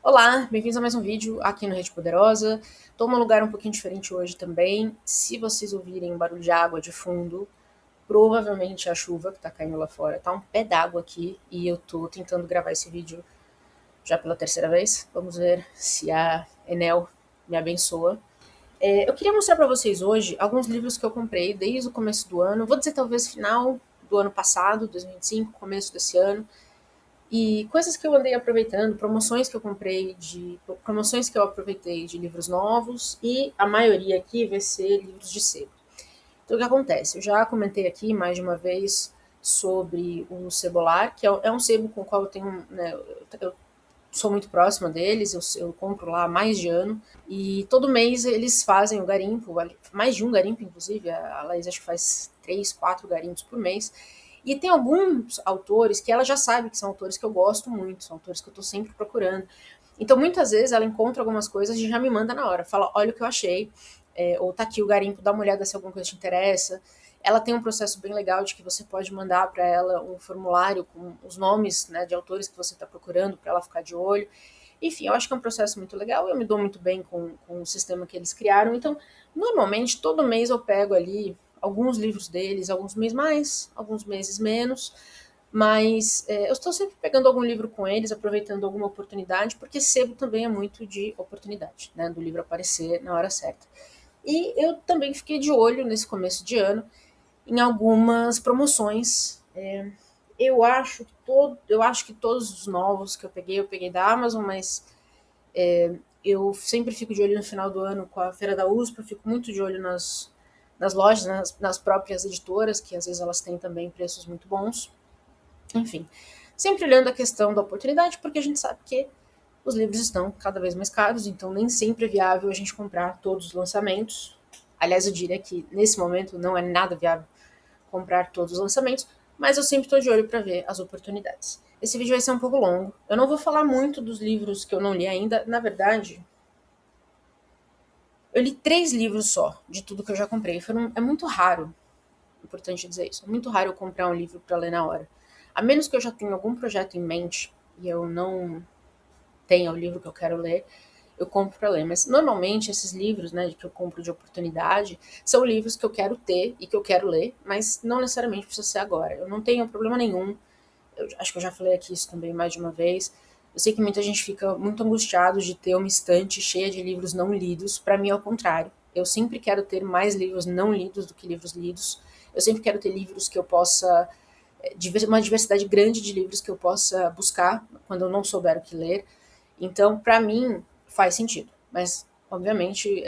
Olá, bem-vindos a mais um vídeo aqui no Rede Poderosa. Estou num lugar um pouquinho diferente hoje também. Se vocês ouvirem barulho de água de fundo, provavelmente é a chuva que está caindo lá fora. Tá um pé d'água aqui e eu estou tentando gravar esse vídeo já pela terceira vez. Vamos ver se a Enel me abençoa. Eu queria mostrar para vocês hoje alguns livros que eu comprei desde o começo do ano. Vou dizer talvez final do ano passado, 2025, começo desse ano. E coisas que eu andei aproveitando, promoções que eu aproveitei de livros novos, e a maioria aqui vai ser livros de sebo. Então o que acontece? Eu já comentei aqui mais de uma vez sobre o Cebolar, que é um sebo com o qual eu tenho, né, eu sou muito próxima deles, eu compro lá há mais de ano, e todo mês eles fazem o garimpo, mais de um garimpo, inclusive, a Laís acho que faz 3, 4 garimpos por mês, e tem alguns autores que ela já sabe que são autores que eu gosto muito, são autores que eu estou sempre procurando. Então, muitas vezes, ela encontra algumas coisas e já me manda na hora. Fala, olha o que eu achei, ou tá aqui o garimpo, dá uma olhada se alguma coisa te interessa. Ela tem um processo bem legal de que você pode mandar para ela um formulário com os nomes, né, de autores que você está procurando para ela ficar de olho. Enfim, eu acho que é um processo muito legal, eu me dou muito bem com o sistema que eles criaram. Então, normalmente, todo mês eu pego ali alguns livros deles, alguns meses mais, alguns meses menos, mas eu estou sempre pegando algum livro com eles, aproveitando alguma oportunidade, porque sebo também é muito de oportunidade, né, do livro aparecer na hora certa. E eu também fiquei de olho nesse começo de ano em algumas promoções. Eu acho que todos os novos que eu peguei da Amazon, mas eu sempre fico de olho no final do ano com a Feira da USP, eu fico muito de olho nas lojas, nas próprias editoras, que às vezes elas têm também preços muito bons. Enfim, sempre olhando a questão da oportunidade, porque a gente sabe que os livros estão cada vez mais caros, então nem sempre é viável a gente comprar todos os lançamentos. Aliás, eu diria que nesse momento não é nada viável comprar todos os lançamentos, mas eu sempre estou de olho para ver as oportunidades. Esse vídeo vai ser um pouco longo. Eu não vou falar muito dos livros que eu não li ainda. Na verdade, eu li 3 livros só de tudo que eu já comprei. É muito raro, importante dizer isso, é muito raro eu comprar um livro para ler na hora. A menos que eu já tenha algum projeto em mente e eu não tenha o livro que eu quero ler, eu compro para ler. Mas normalmente esses livros, né, que eu compro de oportunidade, são livros que eu quero ter e que eu quero ler, mas não necessariamente precisa ser agora. Eu não tenho problema nenhum. Eu acho que eu já falei aqui isso também mais de uma vez. Eu sei que muita gente fica muito angustiado de ter uma estante cheia de livros não lidos. Para mim é o contrário. Eu sempre quero ter mais livros não lidos do que livros lidos. Eu sempre quero ter livros que eu possa uma diversidade grande de livros que eu possa buscar quando eu não souber o que ler. Então, para mim, faz sentido. Mas, obviamente,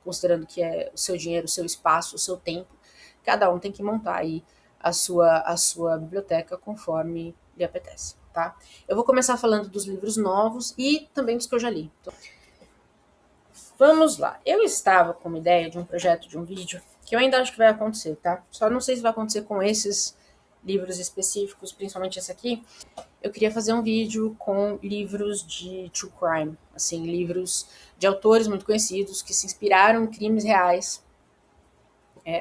considerando que é o seu dinheiro, o seu espaço, o seu tempo, cada um tem que montar aí a sua biblioteca conforme lhe apetece, tá? Eu vou começar falando dos livros novos e também dos que eu já li. Então, vamos lá. Eu estava com uma ideia de um projeto, de um vídeo, que eu ainda acho que vai acontecer, tá? Só não sei se vai acontecer com esses livros específicos, principalmente esse aqui. Eu queria fazer um vídeo com livros de true crime, assim, livros de autores muito conhecidos que se inspiraram em crimes reais,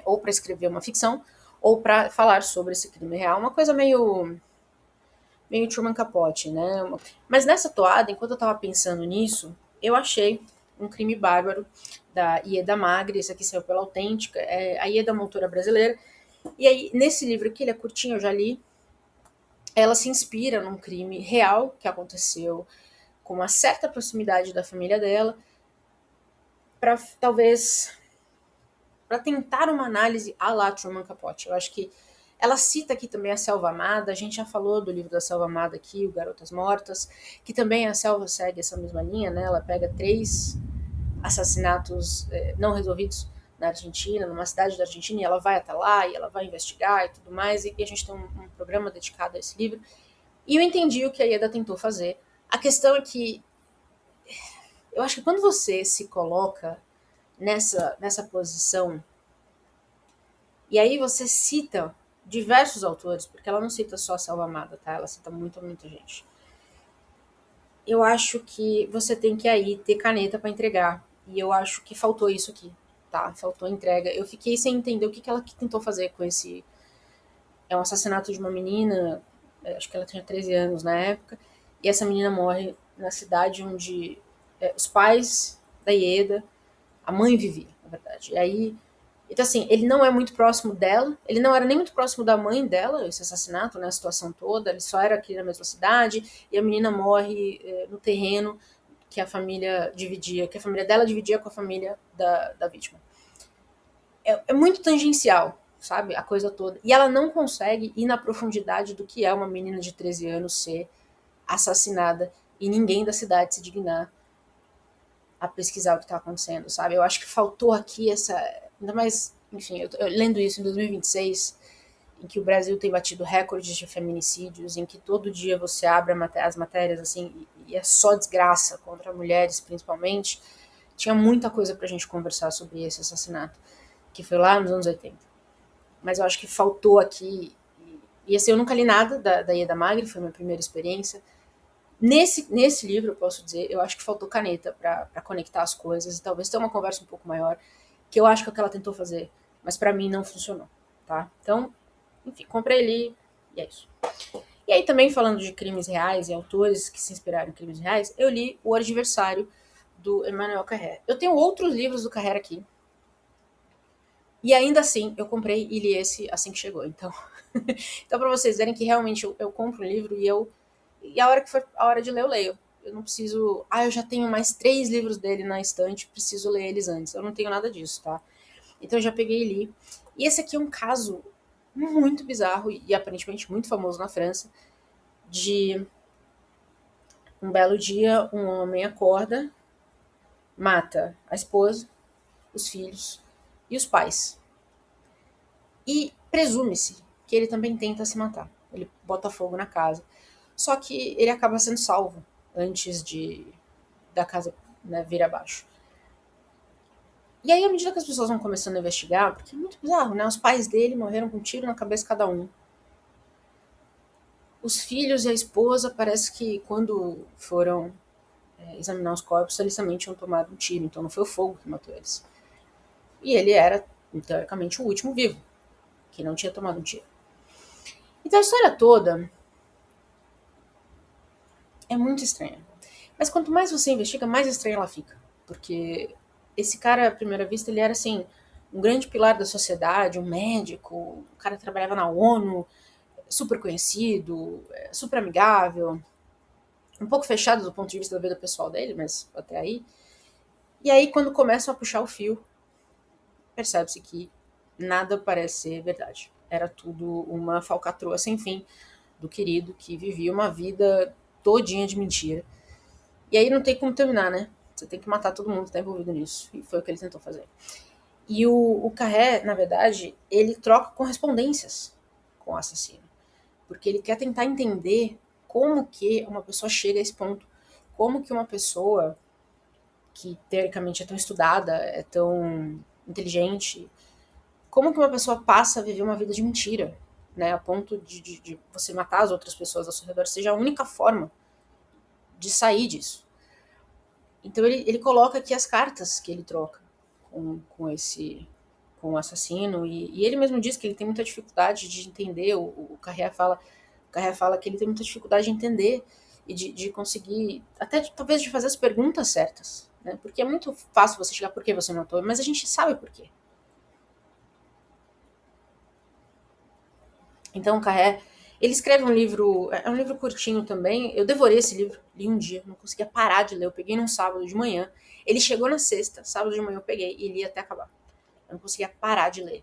ou para escrever uma ficção, ou para falar sobre esse crime real, uma coisa meio Truman Capote, né? Mas nessa toada, enquanto eu estava pensando nisso, eu achei um crime bárbaro da Ieda Magri, esse aqui saiu pela Autêntica, a Ieda é uma autora brasileira, e aí nesse livro aqui, ele é curtinho, eu já li, ela se inspira num crime real que aconteceu com uma certa proximidade da família dela, para talvez para tentar uma análise à la Truman Capote. Eu acho que ela cita aqui também a Selva Amada, a gente já falou do livro da Selva Amada aqui, o Garotas Mortas, que também a Selva segue essa mesma linha, né? Ela pega 3 assassinatos não resolvidos na Argentina, numa cidade da Argentina, e ela vai até lá, e ela vai investigar e tudo mais, e a gente tem um programa dedicado a esse livro. E eu entendi o que a Ieda tentou fazer. A questão é que eu acho que quando você se coloca nessa posição, e aí você cita diversos autores, porque ela não cita só a Selva Amada, tá? Ela cita muita gente. Eu acho que você tem que aí ter caneta para entregar. E eu acho que faltou isso aqui, tá? Faltou entrega. Eu fiquei sem entender o que ela tentou fazer com esse. É um assassinato de uma menina, acho que ela tinha 13 anos na época, e essa menina morre na cidade onde os pais da Ieda, a mãe vivia, na verdade. E aí, então assim, ele não é muito próximo dela, ele não era nem muito próximo da mãe dela, esse assassinato, né, a situação toda, ele só era aqui na mesma cidade, e a menina morre no terreno que a família dividia, que a família dela dividia com a família da vítima. É muito tangencial, sabe, a coisa toda. E ela não consegue ir na profundidade do que é uma menina de 13 anos ser assassinada e ninguém da cidade se dignar a pesquisar o que está acontecendo, sabe? Eu acho que faltou aqui essa. Ainda mais, enfim, eu lendo isso em 2026, em que o Brasil tem batido recordes de feminicídios, em que todo dia você abre as matérias assim e é só desgraça contra mulheres, principalmente. Tinha muita coisa pra gente conversar sobre esse assassinato, que foi lá nos anos 80. Mas eu acho que faltou aqui. E assim, eu nunca li nada da Ieda Magri, foi a minha primeira experiência. Nesse livro, eu posso dizer, eu acho que faltou caneta para conectar as coisas e talvez ter uma conversa um pouco maior, que eu acho que é o que ela tentou fazer, mas para mim não funcionou, tá? Então, enfim, comprei ali e é isso. E aí também falando de crimes reais e autores que se inspiraram em crimes reais, eu li O Adversário do Emmanuel Carrère. Eu tenho outros livros do Carrère aqui. E ainda assim, eu comprei e li esse assim que chegou. Então, então para vocês verem que realmente eu compro um livro e a hora que for a hora de ler, eu leio. Eu não preciso. Ah, eu já tenho mais 3 livros dele na estante, preciso ler eles antes. Eu não tenho nada disso, tá? Então eu já peguei e li. E esse aqui é um caso muito bizarro e aparentemente muito famoso na França. De um belo dia, um homem acorda, mata a esposa, os filhos e os pais. E presume-se que ele também tenta se matar. Ele bota fogo na casa. Só que ele acaba sendo salvo antes de da casa, né, vir abaixo. E aí, à medida que as pessoas vão começando a investigar, porque é muito bizarro, né? Os pais dele morreram com um tiro na cabeça cada um. Os filhos e a esposa, parece que quando foram examinar os corpos, eles também tinham tomado um tiro, então não foi o fogo que matou eles. E ele era, teoricamente, o último vivo, que não tinha tomado um tiro. Então a história toda é muito estranha. Mas quanto mais você investiga, mais estranha ela fica. Porque esse cara, à primeira vista, ele era assim, um grande pilar da sociedade, um médico, um cara que trabalhava na ONU, super conhecido, super amigável, um pouco fechado do ponto de vista da vida pessoal dele, mas até aí. E aí, quando começam a puxar o fio, percebe-se que nada parece ser verdade. Era tudo uma falcatrua sem fim do querido que vivia uma vida todinha de mentira. E aí não tem como terminar, né? Você tem que matar todo mundo que tá envolvido nisso. E foi o que ele tentou fazer. E o Carré, na verdade, ele troca correspondências com o assassino. Porque ele quer tentar entender como que uma pessoa chega a esse ponto. Como que uma pessoa que teoricamente é tão estudada, é tão inteligente, como que uma pessoa passa a viver uma vida de mentira, né? A ponto de você matar as outras pessoas ao seu redor seja a única forma de sair disso. Então ele coloca aqui as cartas que ele troca com o assassino e ele mesmo diz que ele tem muita dificuldade de entender. O Carré fala que ele tem muita dificuldade de entender e de conseguir até talvez de fazer as perguntas certas, né? Porque é muito fácil você chegar por que você matou, mas a gente sabe por quê. Então o Carré ele escreve um livro, é um livro curtinho também. Eu devorei esse livro, li um dia, não conseguia parar de ler. Eu peguei num sábado de manhã. Ele chegou na sexta, sábado de manhã eu peguei e li até acabar. Eu não conseguia parar de ler.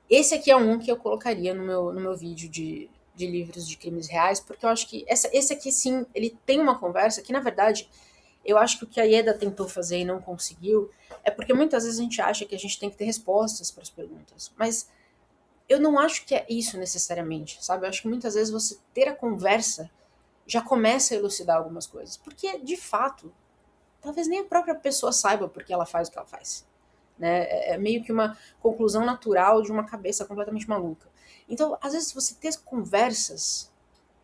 Esse aqui é um que eu colocaria no meu vídeo de livros de crimes reais, porque eu acho que esse aqui sim, ele tem uma conversa que, na verdade, eu acho que o que a Ieda tentou fazer e não conseguiu é porque muitas vezes a gente acha que a gente tem que ter respostas para as perguntas. Mas eu não acho que é isso necessariamente, sabe? Eu acho que muitas vezes você ter a conversa já começa a elucidar algumas coisas. Porque, de fato, talvez nem a própria pessoa saiba por que ela faz o que ela faz. Né? É meio que uma conclusão natural de uma cabeça completamente maluca. Então, às vezes, você ter conversas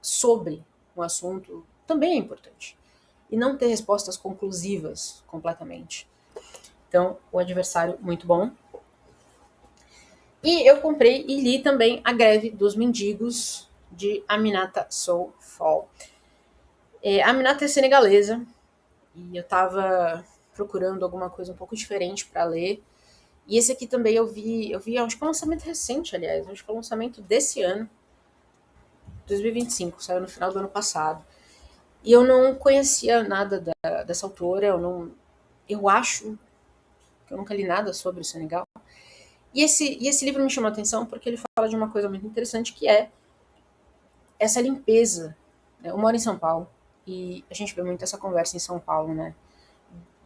sobre um assunto também é importante. E não ter respostas conclusivas completamente. Então, O Adversário, muito bom. E eu comprei e li também A Greve dos Mendigos, de Aminata Soul Fall. A Aminata é senegalesa e eu tava procurando alguma coisa um pouco diferente para ler. E esse aqui também eu vi, acho que é um lançamento recente, aliás, acho que é um lançamento desse ano, 2025, saiu no final do ano passado. E eu não conhecia nada dessa autora, eu acho que eu nunca li nada sobre o Senegal. E esse livro me chamou a atenção porque ele fala de uma coisa muito interessante que é essa limpeza. Eu moro em São Paulo e a gente vê muito essa conversa em São Paulo, né?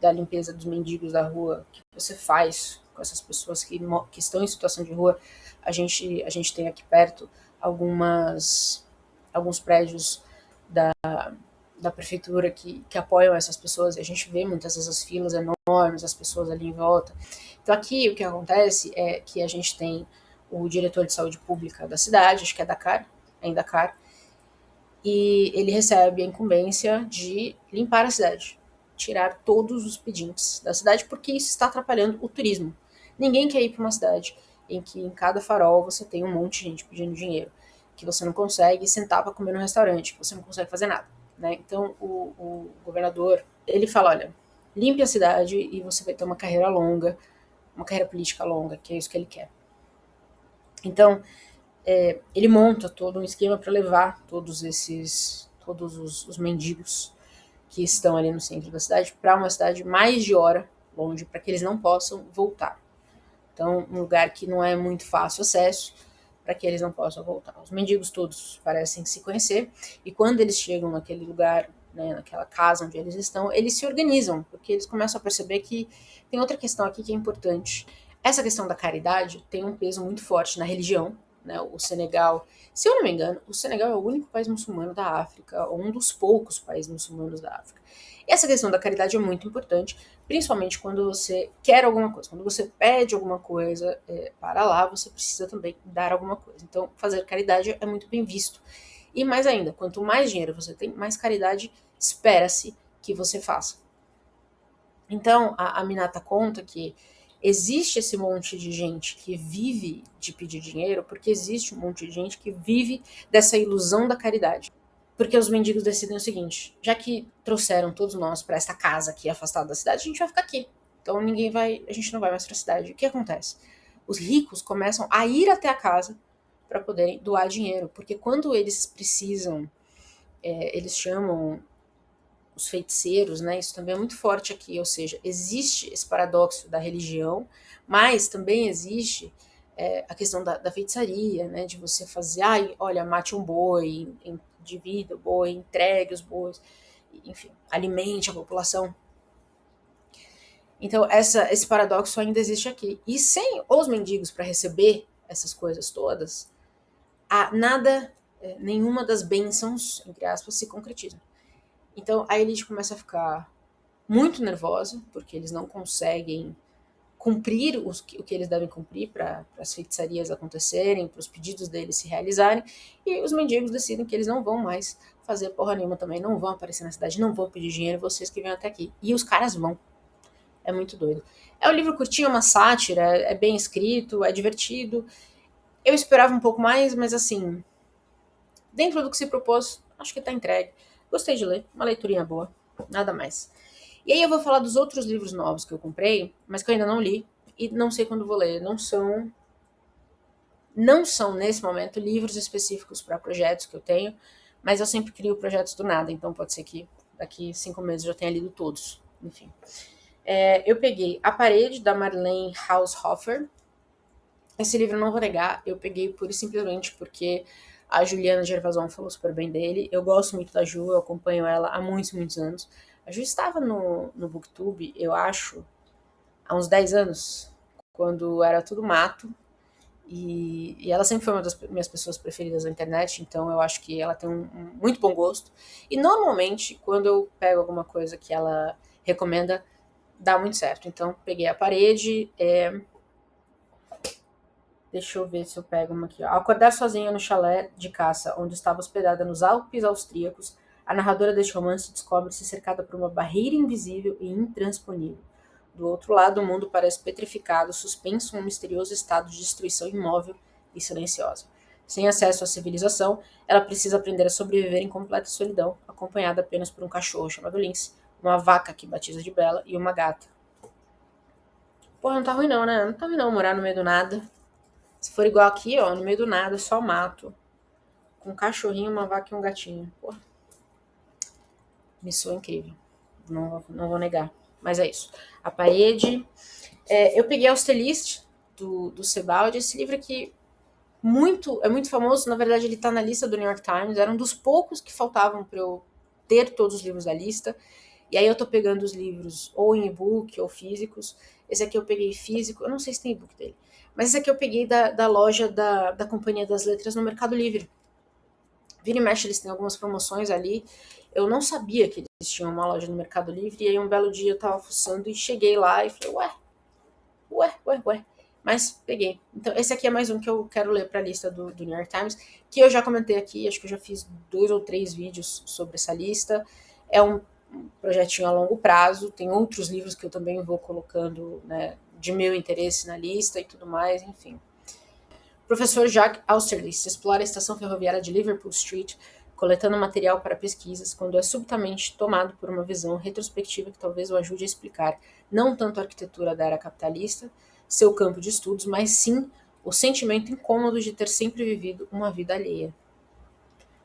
Da limpeza dos mendigos da rua, que você faz com essas pessoas que estão em situação de rua. A gente tem aqui perto alguns prédios da prefeitura que apoiam essas pessoas e a gente vê muitas vezes as filas enormes, as pessoas ali em volta. Então aqui o que acontece é que a gente tem o diretor de saúde pública da cidade, acho que é em Dakar, e ele recebe a incumbência de limpar a cidade, tirar todos os pedintes da cidade, porque isso está atrapalhando o turismo. Ninguém quer ir para uma cidade em que em cada farol você tem um monte de gente pedindo dinheiro, que você não consegue sentar para comer no restaurante, que você não consegue fazer nada. Né? Então o governador ele fala, olha, limpe a cidade e você vai ter uma carreira longa, uma carreira política longa, que é isso que ele quer. Então ele monta todo um esquema para levar todos os mendigos que estão ali no centro da cidade para uma cidade mais de hora longe, para que eles não possam voltar. Então, um lugar que não é muito fácil acesso, para que eles não possam voltar. Os mendigos todos parecem se conhecer, e quando eles chegam naquele lugar, né, naquela casa onde eles estão, eles se organizam, porque eles começam a perceber que tem outra questão aqui que é importante. Essa questão da caridade tem um peso muito forte na religião, né? O Senegal, se eu não me engano, o Senegal é o único país muçulmano da África, ou um dos poucos países muçulmanos da África. E essa questão da caridade é muito importante, principalmente quando você quer alguma coisa, quando você pede alguma coisa para lá, você precisa também dar alguma coisa. Então, fazer caridade é muito bem visto. E mais ainda, quanto mais dinheiro você tem, mais caridade espera-se que você faça. Então, a Minata conta que existe esse monte de gente que vive de pedir dinheiro, porque existe um monte de gente que vive dessa ilusão da caridade. Porque os mendigos decidem o seguinte: já que trouxeram todos nós para esta casa aqui afastada da cidade, a gente vai ficar aqui. Então a gente não vai mais para a cidade. O que acontece? Os ricos começam a ir até a casa para poderem doar dinheiro, porque quando eles precisam, eles chamam os feiticeiros, né? Isso também é muito forte aqui, ou seja, existe esse paradoxo da religião, mas também existe a questão da feitiçaria, né? De você fazer, olha, mate um boi, divida o boi, entregue os bois, enfim, alimente a população. Então, esse paradoxo ainda existe aqui. E sem os mendigos para receber essas coisas todas, nada, nenhuma das bênçãos, entre aspas, se concretiza. Então, a elite começa a ficar muito nervosa, porque eles não conseguem cumprir o que eles devem cumprir para as feitiçarias acontecerem, para os pedidos deles se realizarem, e os mendigos decidem que eles não vão mais fazer porra nenhuma também, não vão aparecer na cidade, não vão pedir dinheiro, vocês que vêm até aqui. E os caras vão. É muito doido. É um livro curtinho, é uma sátira, é bem escrito, é divertido. Eu esperava um pouco mais, mas assim, dentro do que se propôs, acho que tá entregue. Gostei de ler, uma leiturinha boa, nada mais. E aí eu vou falar dos outros livros novos que eu comprei, mas que eu ainda não li e não sei quando vou ler. Não são nesse momento livros específicos para projetos que eu tenho, mas eu sempre crio projetos do nada, então pode ser que daqui 5 meses eu tenha lido todos. Enfim. Eu peguei A Parede, da Marlene Haushofer. Esse livro, não vou negar, eu peguei pura e simplesmente porque a Juliana Gervason falou super bem dele. Eu gosto muito da Ju, eu acompanho ela há muitos, muitos anos. A Ju estava no Booktube, eu acho, há uns 10 anos, quando era tudo mato. E ela sempre foi uma das minhas pessoas preferidas na internet, então eu acho que ela tem um muito bom gosto. E normalmente, quando eu pego alguma coisa que ela recomenda, dá muito certo. Então, peguei A Parede. Deixa eu ver se eu pego uma aqui. Ó. Ao acordar sozinha no chalé de caça, onde estava hospedada nos Alpes austríacos, a narradora deste romance descobre-se cercada por uma barreira invisível e intransponível. Do outro lado, o mundo parece petrificado, suspenso em um misterioso estado de destruição imóvel e silenciosa. Sem acesso à civilização, ela precisa aprender a sobreviver em completa solidão, acompanhada apenas por um cachorro chamado Lince, uma vaca que batiza de Bela e uma gata. Porra, não tá ruim não, né? Não tá ruim não morar no meio do nada. Se for igual aqui, ó, no meio do nada, só mato. Com um cachorrinho, uma vaca e um gatinho. Porra, me soa incrível. Não vou negar. Mas é isso. A parede. Eu peguei a Austerlist do Sebald. Esse livro aqui é muito famoso. Na verdade, ele tá na lista do New York Times. Era um dos poucos que faltavam para eu ter todos os livros da lista. E aí eu tô pegando os livros ou em e-book ou físicos. Esse aqui eu peguei físico. Eu não sei se tem e-book dele. Mas esse aqui eu peguei da loja da Companhia das Letras no Mercado Livre. Vira e mexe, eles têm algumas promoções ali. Eu não sabia que eles tinham uma loja no Mercado Livre, e aí um belo dia eu tava fuçando e cheguei lá e falei, ué. Mas peguei. Então, esse aqui é mais um que eu quero ler pra lista do New York Times, que eu já comentei aqui, acho que eu já fiz 2 ou 3 vídeos sobre essa lista. É um projetinho a longo prazo, tem outros livros que eu também vou colocando, né, de meu interesse na lista e tudo mais, enfim. O professor Jacques Austerlitz explora a estação ferroviária de Liverpool Street, coletando material para pesquisas, quando é subitamente tomado por uma visão retrospectiva que talvez o ajude a explicar não tanto a arquitetura da era capitalista, seu campo de estudos, mas sim o sentimento incômodo de ter sempre vivido uma vida alheia.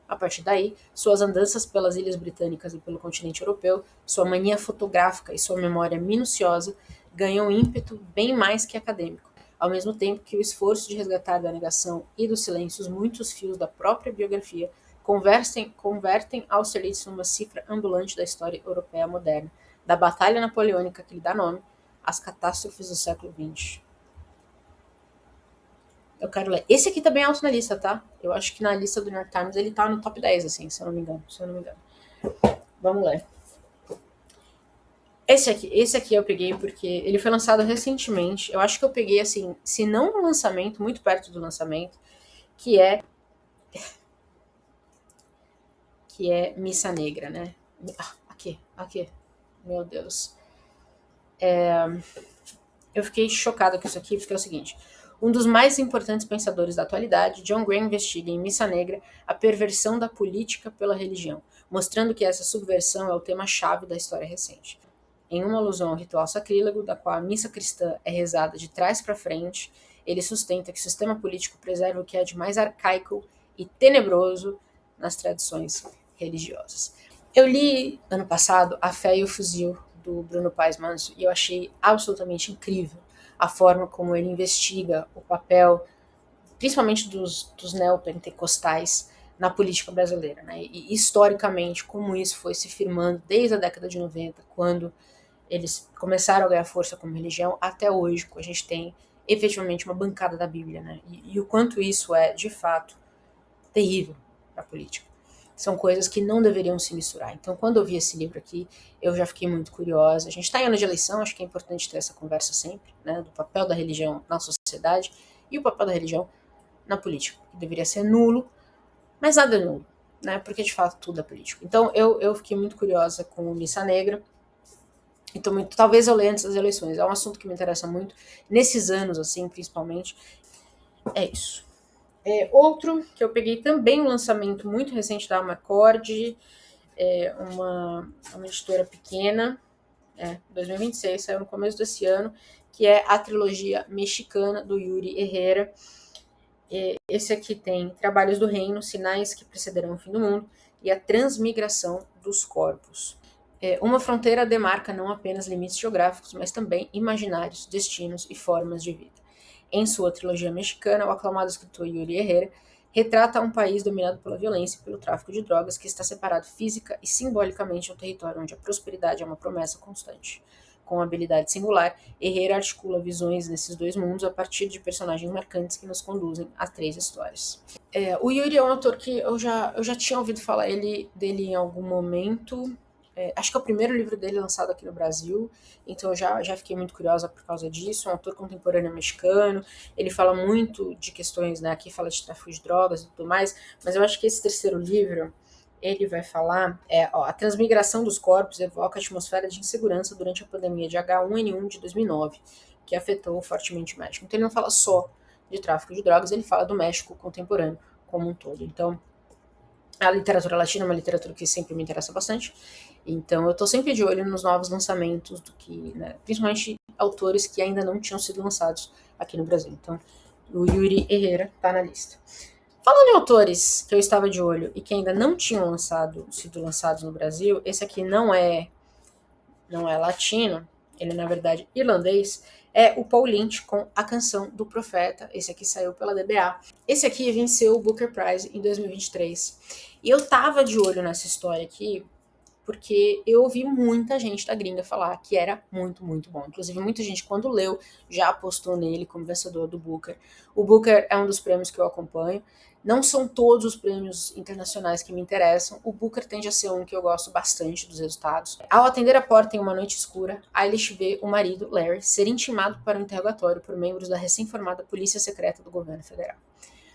A partir daí, suas andanças pelas ilhas britânicas e pelo continente europeu, sua mania fotográfica e sua memória minuciosa ganham ímpeto bem mais que acadêmico, ao mesmo tempo que o esforço de resgatar da negação e do silêncio os muitos fios da própria biografia convertem Austerlitz numa cifra ambulante da história europeia moderna, da batalha napoleônica que lhe dá nome, às catástrofes do século XX. Eu quero ler. Esse aqui também é alto na lista, tá? Eu acho que na lista do New York Times ele tá no top 10, assim, se eu não me engano. Vamos ler. Esse aqui eu peguei porque ele foi lançado recentemente. Eu acho que eu peguei, assim, se não no lançamento, muito perto do lançamento, que é Missa Negra, né? Aqui. Meu Deus. Eu fiquei chocada com isso aqui, porque é o seguinte. Um dos mais importantes pensadores da atualidade, John Gray investiga em Missa Negra a perversão da política pela religião, mostrando que essa subversão é o tema-chave da história recente. Em uma alusão ao ritual sacrílego, da qual a missa cristã é rezada de trás para frente, ele sustenta que o sistema político preserva o que é de mais arcaico e tenebroso nas tradições religiosas. Eu li ano passado A Fé e o Fuzil, do Bruno Paes Manso, e eu achei absolutamente incrível a forma como ele investiga o papel, principalmente dos neopentecostais, na política brasileira, né? E historicamente, como isso foi se firmando desde a década de 90, quando eles começaram a ganhar força como religião, até hoje, a gente tem efetivamente uma bancada da Bíblia, né? E o quanto isso é, de fato, terrível para a política. São coisas que não deveriam se misturar. Então, quando eu vi esse livro aqui, eu já fiquei muito curiosa. A gente está em ano de eleição, acho que é importante ter essa conversa sempre, né? Do papel da religião na sociedade e o papel da religião na política, que deveria ser nulo, mas nada é nulo, né? Porque de fato tudo é político. Então, eu fiquei muito curiosa com Missa Negra. Então, talvez eu leia antes das eleições. É um assunto que me interessa muito, nesses anos, assim, principalmente. É isso. Outro que eu peguei também um lançamento muito recente da Amarcord, uma editora pequena, 2026, saiu no começo desse ano, que é a trilogia mexicana do Yuri Herrera. Esse aqui tem Trabalhos do Reino, Sinais que Precederão o Fim do Mundo e a Transmigração dos Corpos. Uma fronteira demarca não apenas limites geográficos, mas também imaginários, destinos e formas de vida. Em sua trilogia mexicana, o aclamado escritor Yuri Herrera retrata um país dominado pela violência e pelo tráfico de drogas que está separado física e simbolicamente de um território onde a prosperidade é uma promessa constante. Com habilidade singular, Herrera articula visões nesses dois mundos a partir de personagens marcantes que nos conduzem a 3 histórias. O Yuri é um autor que eu já tinha ouvido falar dele em algum momento. Acho que é o primeiro livro dele lançado aqui no Brasil, então eu já fiquei muito curiosa por causa disso. É um autor contemporâneo mexicano, ele fala muito de questões, né, aqui fala de tráfico de drogas e tudo mais, mas eu acho que esse terceiro livro, ele vai falar, a transmigração dos corpos evoca a atmosfera de insegurança durante a pandemia de H1N1 de 2009, que afetou fortemente o México. Então ele não fala só de tráfico de drogas, ele fala do México contemporâneo, como um todo. Então, a literatura latina é uma literatura que sempre me interessa bastante. Então, eu estou sempre de olho nos novos lançamentos, do que, né, principalmente autores que ainda não tinham sido lançados aqui no Brasil. Então, o Yuri Herrera está na lista. Falando em autores que eu estava de olho e que ainda não tinham sido lançados no Brasil, esse aqui não é latino, ele na verdade irlandês, é o Paul Lynch com A Canção do Profeta. Esse aqui saiu pela DBA. Esse aqui venceu o Booker Prize em 2023. E eu tava de olho nessa história aqui, porque eu ouvi muita gente da gringa falar que era muito, muito bom. Inclusive, muita gente, quando leu, já apostou nele como vencedor do Booker. O Booker é um dos prêmios que eu acompanho. Não são todos os prêmios internacionais que me interessam. O Booker tende a ser um que eu gosto bastante dos resultados. Ao atender a porta em uma noite escura, Eilish vê o marido, Larry, ser intimado para um interrogatório por membros da recém-formada Polícia Secreta do governo federal.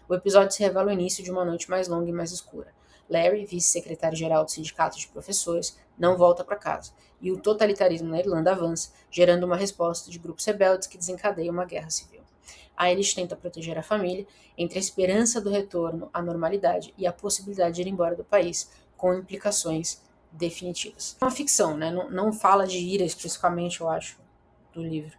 O episódio se revela o início de uma noite mais longa e mais escura. Larry, vice-secretário-geral do Sindicato de Professores, não volta para casa, e o totalitarismo na Irlanda avança, gerando uma resposta de grupos rebeldes que desencadeia uma guerra civil. Eilish tenta proteger a família entre a esperança do retorno à normalidade e a possibilidade de ir embora do país, com implicações definitivas. É uma ficção, né? Não fala de ira especificamente, eu acho, do livro,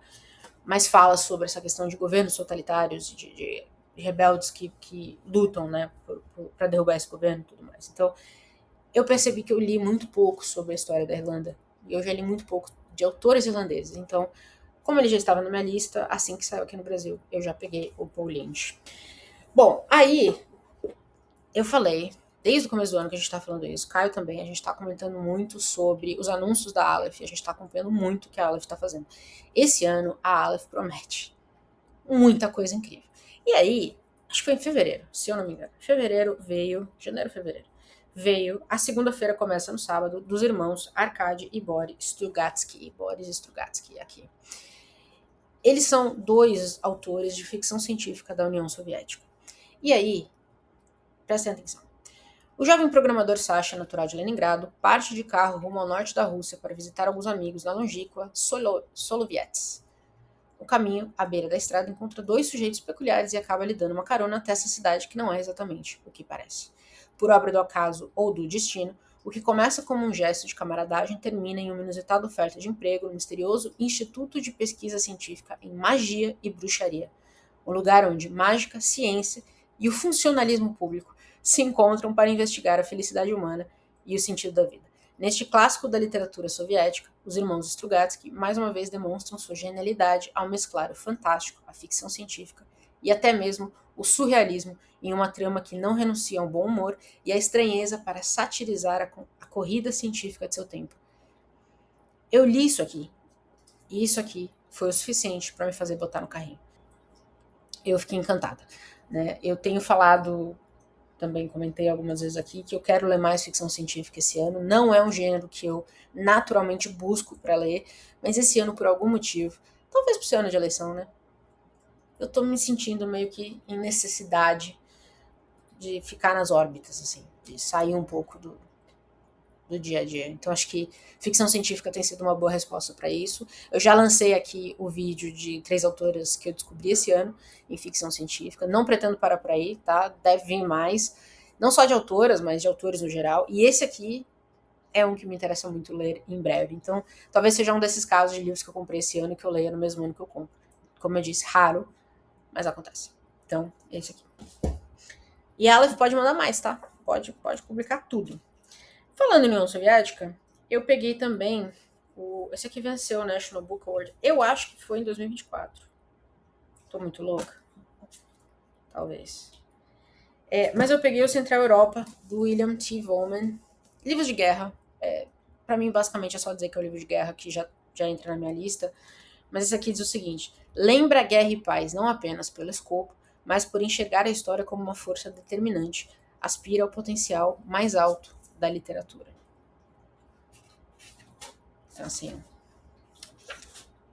mas fala sobre essa questão de governos totalitários, de rebeldes que lutam, né, para derrubar esse governo e tudo mais. Então, eu percebi que eu li muito pouco sobre a história da Irlanda, e eu já li muito pouco de autores irlandeses. Então, como ele já estava na minha lista, assim que saiu aqui no Brasil, eu já peguei o Paul Lynch. Bom, aí eu falei, desde o começo do ano que a gente está falando isso, Caio também, a gente está comentando muito sobre os anúncios da Aleph, a gente está acompanhando muito o que a Aleph está fazendo. Esse ano, a Aleph promete muita coisa incrível. E aí, acho que foi em fevereiro, se eu não me engano. Janeiro, veio, a segunda-feira começa no sábado, dos irmãos Arkady e Boris Strugatsky aqui. Eles são dois autores de ficção científica da União Soviética. E aí, prestem atenção. O jovem programador Sasha, natural de Leningrado, parte de carro rumo ao norte da Rússia para visitar alguns amigos na longínqua Soloviets. No caminho, à beira da estrada, encontra dois sujeitos peculiares e acaba lhe dando uma carona até essa cidade que não é exatamente o que parece. Por obra do acaso ou do destino, o que começa como um gesto de camaradagem termina em uma inusitada oferta de emprego no misterioso Instituto de Pesquisa Científica em Magia e Bruxaria, um lugar onde mágica, ciência e o funcionalismo público se encontram para investigar a felicidade humana e o sentido da vida. Neste clássico da literatura soviética, os irmãos Strugatsky mais uma vez demonstram sua genialidade ao mesclar o fantástico, a ficção científica e até mesmo o surrealismo em uma trama que não renuncia ao bom humor e à estranheza para satirizar a corrida científica de seu tempo. Eu li isso aqui, e isso aqui foi o suficiente para me fazer botar no carrinho. Eu fiquei encantada, né? Eu tenho falado, também comentei algumas vezes aqui, que eu quero ler mais ficção científica esse ano. Não é um gênero que eu naturalmente busco para ler, mas esse ano, por algum motivo, talvez por ser ano de eleição, né? Eu tô me sentindo meio que em necessidade de ficar nas órbitas, assim, de sair um pouco do dia a dia. Então acho que ficção científica tem sido uma boa resposta para isso. Eu já lancei aqui o vídeo de 3 autoras que eu descobri esse ano em ficção científica. Não pretendo parar por aí, tá? Deve vir mais. Não só de autoras, mas de autores no geral. E esse aqui é um que me interessa muito ler em breve. Então, talvez seja um desses casos de livros que eu comprei esse ano e que eu leia no mesmo ano que eu compro. Como eu disse, raro, mas acontece. Então, esse aqui. E a Aleph pode mandar mais, tá? Pode publicar tudo. Falando em União Soviética, eu peguei também esse aqui venceu o National Book Award. Eu acho que foi em 2024. Tô muito louca? Talvez. Mas eu peguei o Central Europa, do William T. Vollmann. Livros de guerra. Pra mim, basicamente, é só dizer que é um livro de guerra que já entra na minha lista. Mas esse aqui diz o seguinte: lembra Guerra e Paz não apenas pelo escopo, mas por enxergar a história como uma força determinante. Aspira ao potencial mais alto da literatura. Então, assim,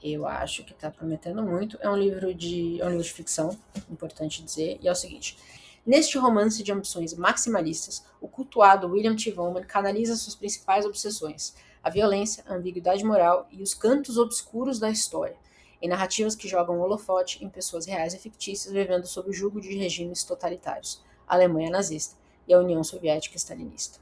eu acho que tá prometendo muito. É um livro de ficção, importante dizer, e é o seguinte: neste romance de ambições maximalistas, o cultuado William T. Vollmann canaliza suas principais obsessões, a violência, a ambiguidade moral e os cantos obscuros da história, em narrativas que jogam holofote em pessoas reais e fictícias vivendo sob o jugo de regimes totalitários. a Alemanha nazista e a União Soviética stalinista.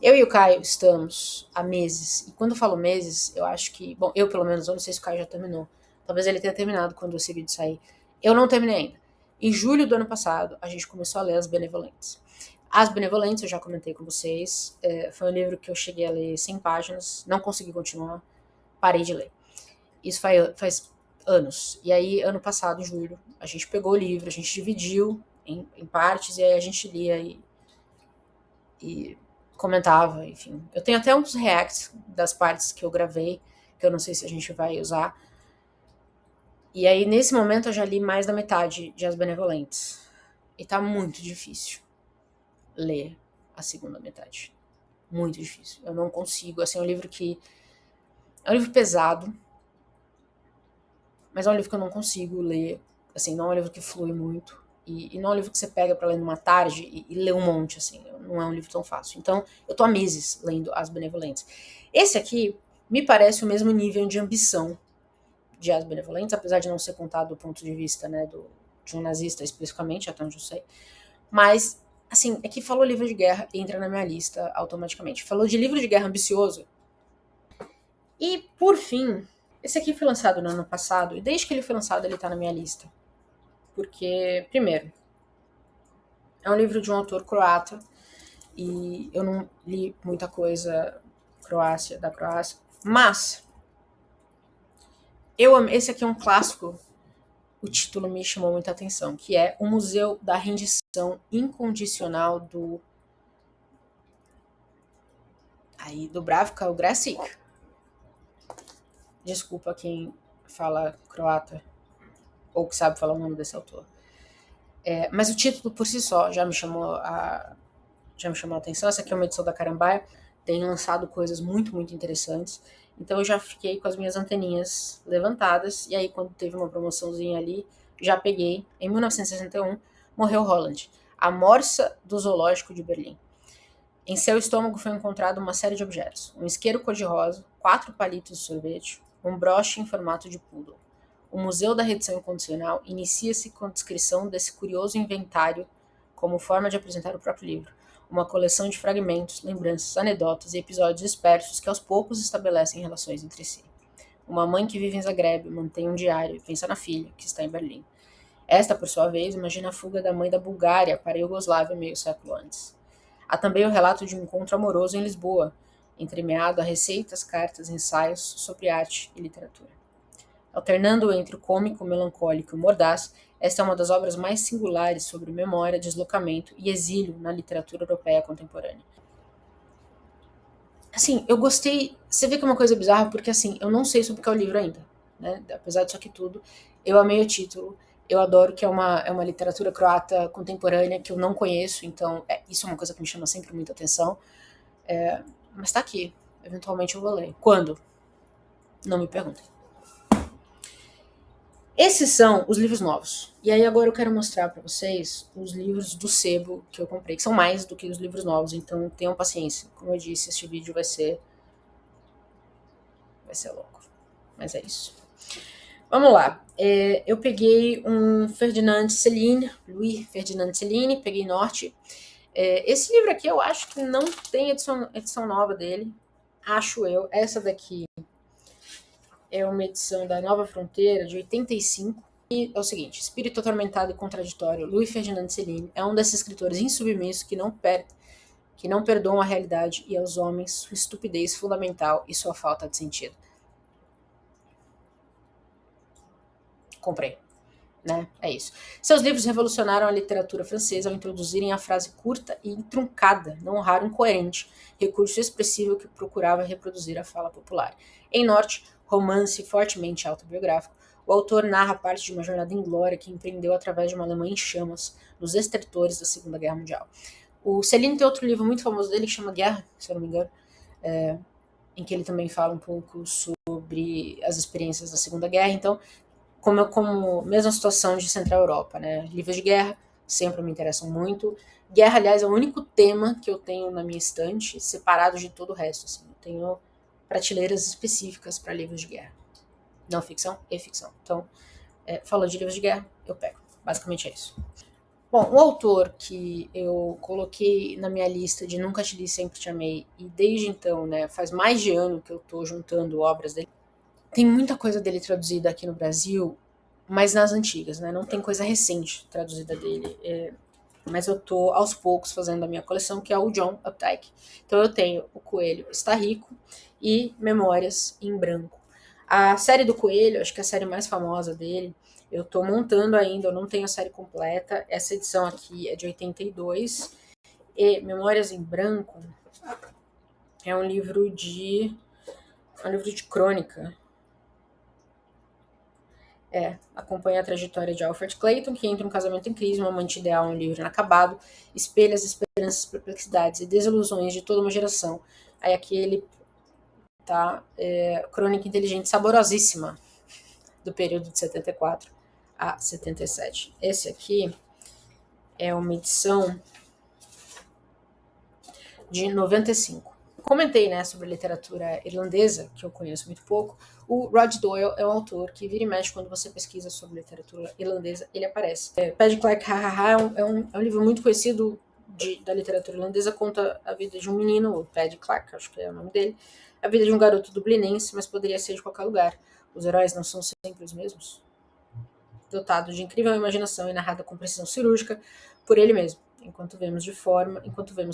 Eu e o Caio estamos há meses, e quando eu falo meses, eu acho que, bom, eu pelo menos, eu não sei se o Caio já terminou, talvez ele tenha terminado quando esse vídeo sair. Eu não terminei ainda. Em julho do ano passado, a gente começou a ler As Benevolentes. As Benevolentes, eu já comentei com vocês, foi um livro que eu cheguei a ler 100 páginas, não consegui continuar, parei de ler. Isso faz anos. E aí, ano passado, em julho, a gente pegou o livro, a gente dividiu em partes, e aí a gente lia e comentava, enfim. Eu tenho até uns reacts das partes que eu gravei, que eu não sei se a gente vai usar. E aí, nesse momento, eu já li mais da metade de As Benevolentes. E tá muito difícil ler a segunda metade. Muito difícil. Eu não consigo. Assim, é um livro que... É um livro pesado, mas é um livro que eu não consigo ler. Assim, não é um livro que flui muito. E não é um livro que você pega pra ler numa tarde e lê um monte, assim. Não é um livro tão fácil. Então, eu tô há meses lendo As Benevolentes. Esse aqui me parece o mesmo nível de ambição de As Benevolentes, apesar de não ser contado do ponto de vista, né, de um nazista especificamente, até onde eu sei. Mas, assim, é que falou livro de guerra, entra na minha lista automaticamente. Falou de livro de guerra ambicioso. E, por fim, esse aqui foi lançado no ano passado, e desde que ele foi lançado ele tá na minha lista. Porque, primeiro, é um livro de um autor croata, e eu não li muita coisa da Croácia, mas esse aqui é um clássico, o título me chamou muita atenção, que é O Museu da Rendição Incondicional do Dubravka Ogresic. Desculpa quem fala croata ou que sabe falar o nome desse autor. Mas o título por si só já me chamou a atenção. Essa aqui é uma edição da Carambaia, tem lançado coisas muito, muito interessantes. Então eu já fiquei com as minhas anteninhas levantadas, e aí quando teve uma promoçãozinha ali, já peguei. Em 1961, morreu Holland, a morsa do zoológico de Berlim. Em seu estômago foi encontrado uma série de objetos: um isqueiro cor-de-rosa, 4 palitos de sorvete, um broche em formato de poodle. O Museu da Rendição Incondicional inicia-se com a descrição desse curioso inventário como forma de apresentar o próprio livro, uma coleção de fragmentos, lembranças, anedotas e episódios dispersos que aos poucos estabelecem relações entre si. Uma mãe que vive em Zagreb mantém um diário e pensa na filha, que está em Berlim. Esta, por sua vez, imagina a fuga da mãe da Bulgária para a Iugoslávia meio século antes. Há também o relato de um encontro amoroso em Lisboa, entremeado a receitas, cartas, ensaios sobre arte e literatura. Alternando entre o cômico, melancólico e mordaz, esta é uma das obras mais singulares sobre memória, deslocamento e exílio na literatura europeia contemporânea. Assim, eu gostei... Você vê que é uma coisa bizarra, porque assim, eu não sei sobre o que é o livro ainda, né? Apesar disso aqui tudo, eu amei o título, eu adoro que é uma literatura croata contemporânea que eu não conheço, então isso é uma coisa que me chama sempre muita atenção. Mas tá aqui, eventualmente eu vou ler. Quando? Não me perguntem. Esses são os livros novos. E aí agora eu quero mostrar para vocês os livros do sebo que eu comprei, que são mais do que os livros novos, então tenham paciência. Como eu disse, este vídeo vai ser louco. Mas é isso. Vamos lá. Eu peguei um Louis Ferdinand Céline, peguei Norte. Esse livro aqui eu acho que não tem edição nova dele, acho eu. Essa daqui é uma edição da Nova Fronteira, de 85. E é o seguinte: espírito atormentado e contraditório, Louis Ferdinand Céline é um desses escritores insubmissos que não perdoam a realidade e aos homens sua estupidez fundamental e sua falta de sentido. Comprei. Né? É isso. Seus livros revolucionaram a literatura francesa ao introduzirem a frase curta e truncada, não raro incoerente, recurso expressivo que procurava reproduzir a fala popular. Em Norte, romance fortemente autobiográfico, o autor narra parte de uma jornada inglória que empreendeu através de uma Alemanha em chamas, nos estertores da Segunda Guerra Mundial. O Céline tem outro livro muito famoso dele que chama Guerra, se eu não me engano, em que ele também fala um pouco sobre as experiências da Segunda Guerra. Então, como mesma situação de Central Europa, né? Livros de guerra sempre me interessam muito. Guerra, aliás, é o único tema que eu tenho na minha estante, separado de todo o resto. Assim. Eu tenho prateleiras específicas para livros de guerra. Não ficção e ficção. Então, falando de livros de guerra, eu pego. Basicamente é isso. Bom, o autor que eu coloquei na minha lista de Nunca Te Li, Sempre Te Amei, e desde então, né, faz mais de ano que eu tô juntando obras dele. Tem muita coisa dele traduzida aqui no Brasil, mas nas antigas, né? Não tem coisa recente traduzida dele. Mas eu tô aos poucos fazendo a minha coleção, que é o John Updike. Então eu tenho O Coelho Está Rico e Memórias em Branco. A série do Coelho, acho que é a série mais famosa dele, eu tô montando ainda, eu não tenho a série completa. Essa edição aqui é de 82. E Memórias em Branco é um livro de. É um livro de crônica. Acompanha a trajetória de Alfred Clayton, que entra um casamento em crise, uma amante ideal, um livro inacabado, espelha as esperanças, perplexidades e desilusões de toda uma geração. Aí aqui ele tá, crônica inteligente saborosíssima do período de 74 a 77. Esse aqui é uma edição de 95. Comentei, né, sobre literatura irlandesa, que eu conheço muito pouco. O Rod Doyle é um autor que vira e mexe quando você pesquisa sobre literatura irlandesa, ele aparece. Paddy Clark Hahaha é um livro muito conhecido da literatura irlandesa, conta a vida de um menino, o Paddy Clark, acho que é o nome dele, a vida de um garoto dublinense, mas poderia ser de qualquer lugar. Os heróis não são sempre os mesmos. Dotado de incrível imaginação e narrada com precisão cirúrgica por ele mesmo, enquanto vemos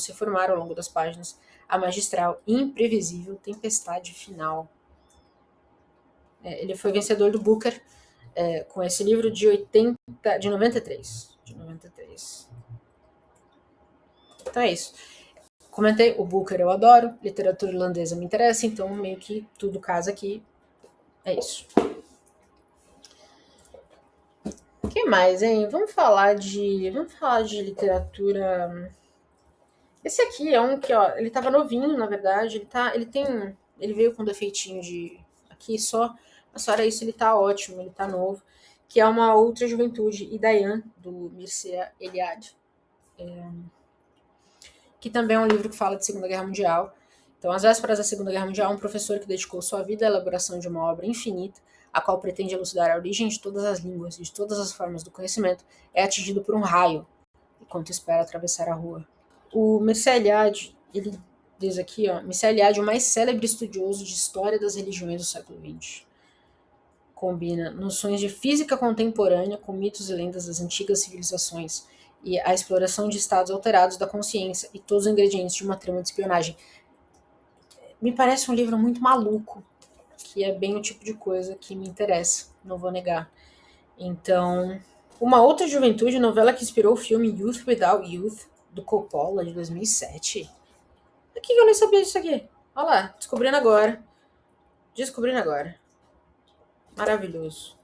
se formar ao longo das páginas a magistral e imprevisível tempestade final. Ele foi vencedor do Booker com esse livro de 93. Então é isso. Comentei, o Booker eu adoro, literatura irlandesa me interessa, então meio que tudo casa aqui. É isso. O que mais, hein? Vamos falar de literatura. Esse aqui é um que, ó, ele tava novinho, na verdade. Ele veio com defeitinho de aqui só, mas fora isso ele tá ótimo, ele tá novo. Que é Uma Outra Juventude e Dayan, do Mircea Eliade. Que também é um livro que fala de Segunda Guerra Mundial. Então, às vésperas da Segunda Guerra Mundial, um professor que dedicou sua vida à elaboração de uma obra infinita, a qual pretende elucidar a origem de todas as línguas e de todas as formas do conhecimento, é atingido por um raio, enquanto espera atravessar a rua. O Mircea Eliade, ele diz aqui, ó, Mircea Eliade, o mais célebre estudioso de história das religiões do século XX. Combina noções de física contemporânea com mitos e lendas das antigas civilizações e a exploração de estados alterados da consciência e todos os ingredientes de uma trama de espionagem. Me parece um livro muito maluco, que é bem o tipo de coisa que me interessa, não vou negar. Então, Uma Outra Juventude, novela que inspirou o filme Youth Without Youth, do Coppola, de 2007. Por que eu nem sabia disso aqui? Olha lá, descobrindo agora. Maravilhoso.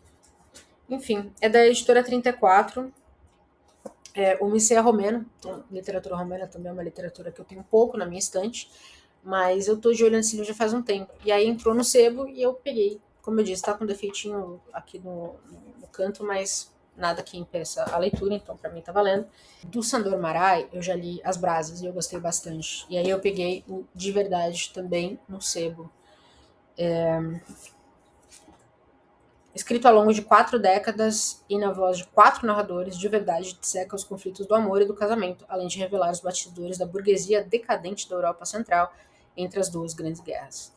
Enfim, é da editora 34. O Mircea Romeno, então, literatura romena também é uma literatura que eu tenho um pouco na minha estante, mas eu tô de olho nesse livro já faz um tempo. E aí entrou no sebo e eu peguei. Como eu disse, tá com defeitinho aqui no canto, mas nada que impeça a leitura, então pra mim tá valendo. Do Sandor Marai, eu já li As Brasas e eu gostei bastante. E aí eu peguei o De Verdade também no sebo. Escrito ao longo de 4 décadas e na voz de 4 narradores, De Verdade disseca os conflitos do amor e do casamento, além de revelar os bastidores da burguesia decadente da Europa Central entre as duas grandes guerras.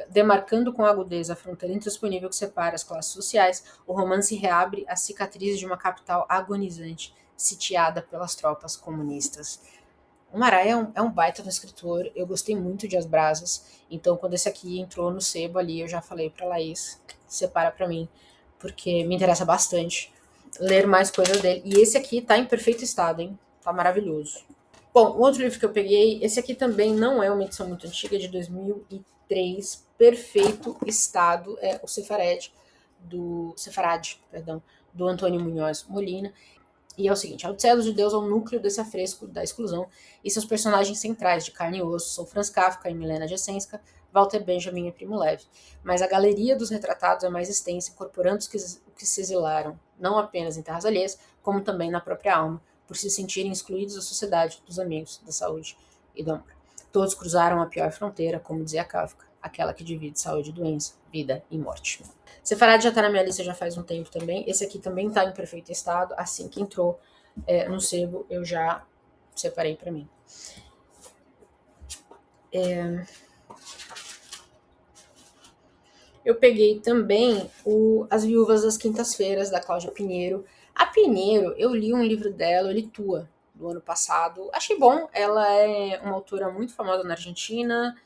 Demarcando com agudeza a fronteira intransponível que separa as classes sociais, o romance reabre as cicatrizes de uma capital agonizante, sitiada pelas tropas comunistas. O Marai é um baita do escritor, eu gostei muito de As Brasas, então quando esse aqui entrou no sebo ali, eu já falei pra Laís, separa pra mim, porque me interessa bastante ler mais coisas dele. E esse aqui tá em perfeito estado, hein? Tá maravilhoso. Bom, o outro livro que eu peguei, esse aqui também não é uma edição muito antiga, é de 2003, perfeito estado, é o Sefarad, do Antônio Munhoz Molina. E é o seguinte, a Odisseia dos Judeus é o núcleo desse afresco da exclusão e seus personagens centrais de carne e osso são Franz Kafka e Milena Jessenska, Walter Benjamin e Primo Levi. Mas a galeria dos retratados é mais extensa, incorporando os que se exilaram, não apenas em terras alheias, como também na própria alma, por se sentirem excluídos da sociedade, dos amigos, da saúde e do amor. Todos cruzaram a pior fronteira, como dizia Kafka, aquela que divide saúde e doença, vida e morte. Sefarad já tá na minha lista já faz um tempo também. Esse aqui também tá em perfeito estado, assim que entrou no sebo eu já separei para mim. Eu peguei também As Viúvas das Quintas-Feiras, da Cláudia Pinheiro. A Pinheiro, eu li um livro dela, eu li Tua, do ano passado. Achei bom, ela é uma autora muito famosa na Argentina.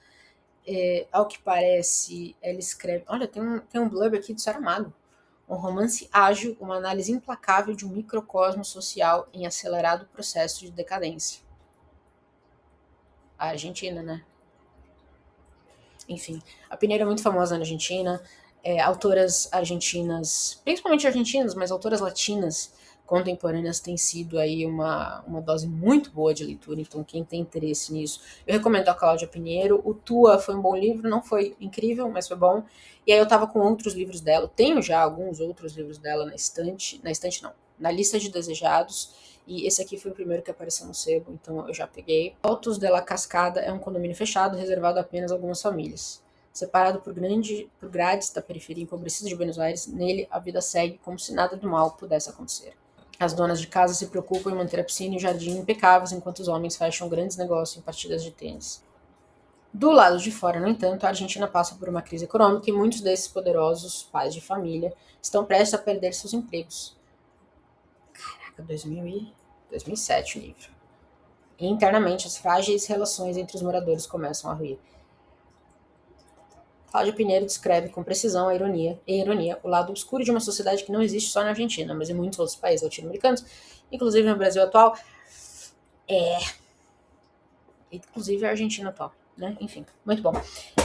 Ao que parece, ela escreve... Olha, tem um blurb aqui do Saramago. Um romance ágil, uma análise implacável de um microcosmo social em acelerado processo de decadência. A Argentina, né? Enfim, a Pinheiro é muito famosa na Argentina. Autoras argentinas, principalmente argentinas, mas autoras latinas contemporâneas têm sido aí uma dose muito boa de leitura, então quem tem interesse nisso, eu recomendo a Cláudia Pinheiro. O Tua foi um bom livro, não foi incrível, mas foi bom. E aí eu tava com outros livros dela, tenho já alguns outros livros dela na estante não, na lista de desejados, e esse aqui foi o primeiro que apareceu no sebo, então eu já peguei. Altos de la Cascada é um condomínio fechado, reservado apenas a algumas famílias. Separado por grades da periferia empobrecida de Buenos Aires, nele a vida segue como se nada do mal pudesse acontecer. As donas de casa se preocupam em manter a piscina e o jardim impecáveis, enquanto os homens fecham grandes negócios em partidas de tênis. Do lado de fora, no entanto, a Argentina passa por uma crise econômica e muitos desses poderosos pais de família estão prestes a perder seus empregos. Caraca, 2007 o livro. E internamente, as frágeis relações entre os moradores começam a ruir. Cláudia Pinheiro descreve com precisão a ironia o lado obscuro de uma sociedade que não existe só na Argentina, mas em muitos outros países latino-americanos, inclusive no Brasil atual, inclusive a Argentina atual, né? Enfim, muito bom.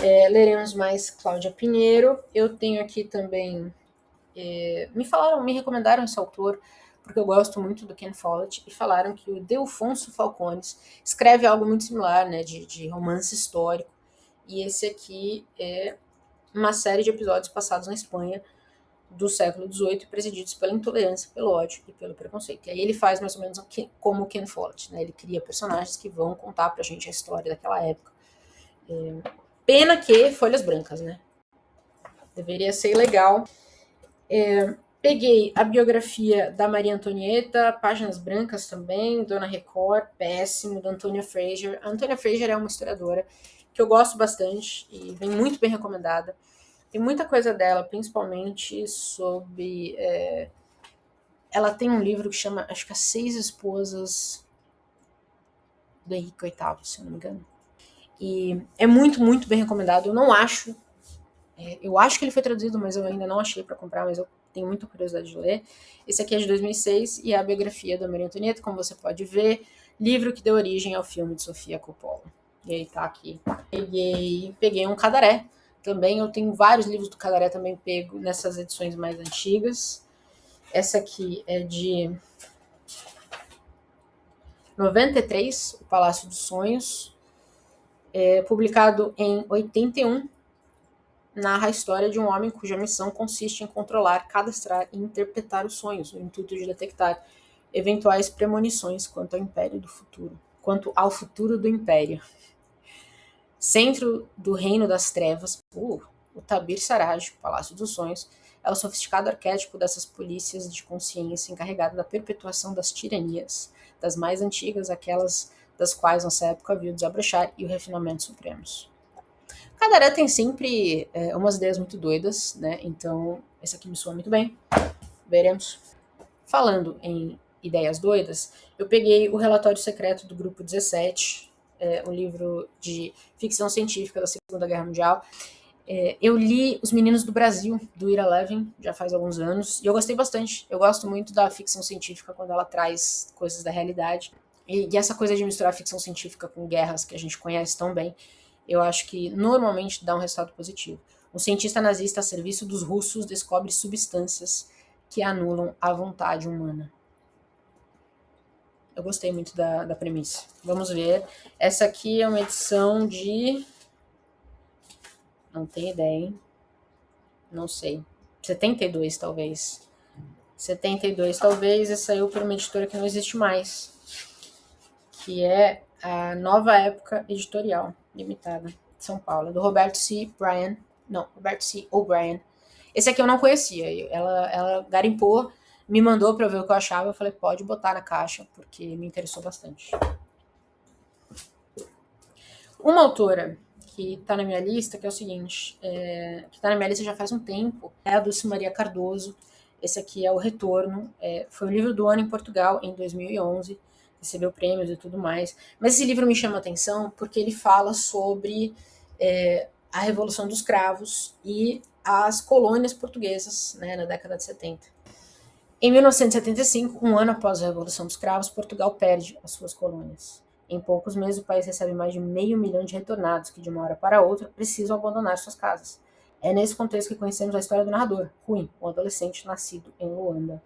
Leremos mais Cláudia Pinheiro. Eu tenho aqui também... me recomendaram esse autor, porque eu gosto muito do Ken Follett, e falaram que o Delfonso Falcones escreve algo muito similar, né, de romance histórico, e esse aqui é uma série de episódios passados na Espanha do século XVIII, presididos pela intolerância, pelo ódio e pelo preconceito. E aí ele faz mais ou menos como o Ken Follett, né? Ele cria personagens que vão contar pra gente a história daquela época. Pena que folhas brancas, né? Deveria ser legal. Peguei a biografia da Maria Antonieta, páginas brancas também, Dona Record, péssimo, da Antônia Fraser. A Antônia Fraser é uma historiadora que eu gosto bastante e vem muito bem recomendada. Tem muita coisa dela, principalmente sobre... ela tem um livro que chama, acho que As 6 Esposas do Henrique VIII, se eu não me engano. E é muito, muito bem recomendado. Eu não acho... eu acho que ele foi traduzido, mas eu ainda não achei para comprar, mas eu tenho muita curiosidade de ler. Esse aqui é de 2006 e é a biografia da Maria Antonieta, como você pode ver. Livro que deu origem ao filme de Sofia Coppola. E aí tá aqui. Peguei um Cadaré. Também eu tenho vários livros do Cadaré também pego nessas edições mais antigas. Essa aqui é de 93, O Palácio dos Sonhos. Publicado em 81. Narra a história de um homem cuja missão consiste em controlar, cadastrar e interpretar os sonhos, no intuito de detectar eventuais premonições quanto ao futuro do Império. Centro do Reino das Trevas, o Tabir Saraj, Palácio dos Sonhos, é o sofisticado arquétipo dessas polícias de consciência encarregada da perpetuação das tiranias, das mais antigas, aquelas das quais nossa época viu desabrochar, e o refinamento supremos. Cadaré tem sempre umas ideias muito doidas, né? Então, esse aqui me soa muito bem. Veremos. Falando em ideias doidas, eu peguei o Relatório Secreto do Grupo 17, um livro de ficção científica da Segunda Guerra Mundial. Eu li Os Meninos do Brasil, do Ira Levin, já faz alguns anos, e eu gostei bastante. Eu gosto muito da ficção científica quando ela traz coisas da realidade. E essa coisa de misturar ficção científica com guerras que a gente conhece tão bem, eu acho que normalmente dá um resultado positivo. Um cientista nazista a serviço dos russos descobre substâncias que anulam a vontade humana. Eu gostei muito da premissa. Vamos ver. Essa aqui é uma edição de... Não tenho ideia, hein? Não sei. 72, talvez. 72, talvez. Essa saiu por uma editora que não existe mais. Que é a Nova Época Editorial Limitada, de São Paulo. Do Roberto C. O'Brien. Esse aqui eu não conhecia. Ela garimpou me mandou para ver o que eu achava. Eu falei, pode botar na caixa, porque me interessou bastante. Uma autora que está na minha lista, que é o seguinte, que está na minha lista já faz um tempo, é a Dulce Maria Cardoso. Esse aqui é O Retorno. Foi o livro do ano em Portugal, em 2011. Recebeu prêmios e tudo mais. Mas esse livro me chama a atenção porque ele fala sobre a Revolução dos Cravos e as colônias portuguesas, né, na década de 70. Em 1975, um ano após a Revolução dos Cravos, Portugal perde as suas colônias. Em poucos meses, o país recebe mais de 500 mil de retornados que, de uma hora para outra, precisam abandonar suas casas. É nesse contexto que conhecemos a história do narrador, Rui, um adolescente nascido em Luanda.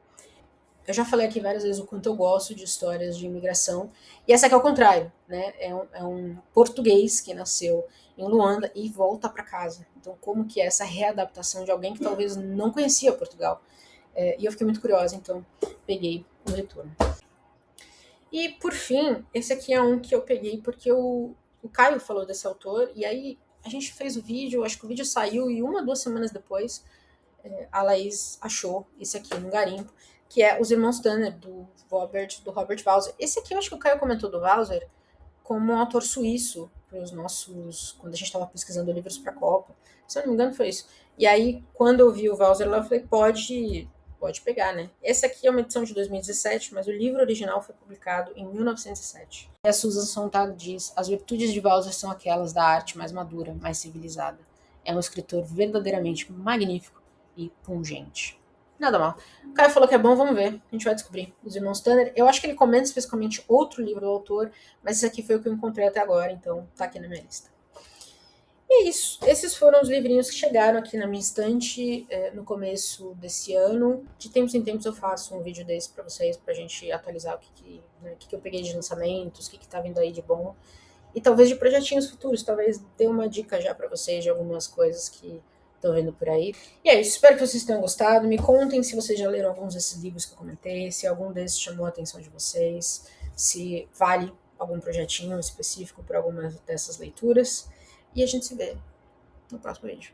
Eu já falei aqui várias vezes o quanto eu gosto de histórias de imigração, e essa aqui é o contrário, né? É um português que nasceu em Luanda e volta para casa. Então, como que é essa readaptação de alguém que talvez não conhecia Portugal? E eu fiquei muito curiosa, então peguei o retorno. E, por fim, esse aqui é um que eu peguei porque o Caio falou desse autor, e aí a gente fez o vídeo, acho que o vídeo saiu, e 1, 2 semanas depois a Laís achou esse aqui no garimpo, que é Os Irmãos Tanner, do Robert Walser. Esse aqui eu acho que o Caio comentou do Walser como um autor suíço para os nossos, quando a gente estava pesquisando livros para a Copa. Se eu não me engano foi isso. E aí, quando eu vi o Walser lá, eu falei, pode pegar, né? Essa aqui é uma edição de 2017, mas o livro original foi publicado em 1907. E a Susan Sontag diz, as virtudes de Walser são aquelas da arte mais madura, mais civilizada. É um escritor verdadeiramente magnífico e pungente. Nada mal. O Caio falou que é bom, vamos ver. A gente vai descobrir. Os Irmãos Tanner. Eu acho que ele comenta especificamente outro livro do autor, mas esse aqui foi o que eu encontrei até agora, então tá aqui na minha lista. E é isso. Esses foram os livrinhos que chegaram aqui na minha estante no começo desse ano. De tempos em tempos eu faço um vídeo desse pra vocês, pra gente atualizar o que eu peguei de lançamentos, o que tá vindo aí de bom. E talvez de projetinhos futuros, talvez dê uma dica já pra vocês de algumas coisas que estão vendo por aí. E é isso, espero que vocês tenham gostado. Me contem se vocês já leram alguns desses livros que eu comentei, se algum desses chamou a atenção de vocês, se vale algum projetinho específico para algumas dessas leituras. E a gente se vê no próximo vídeo.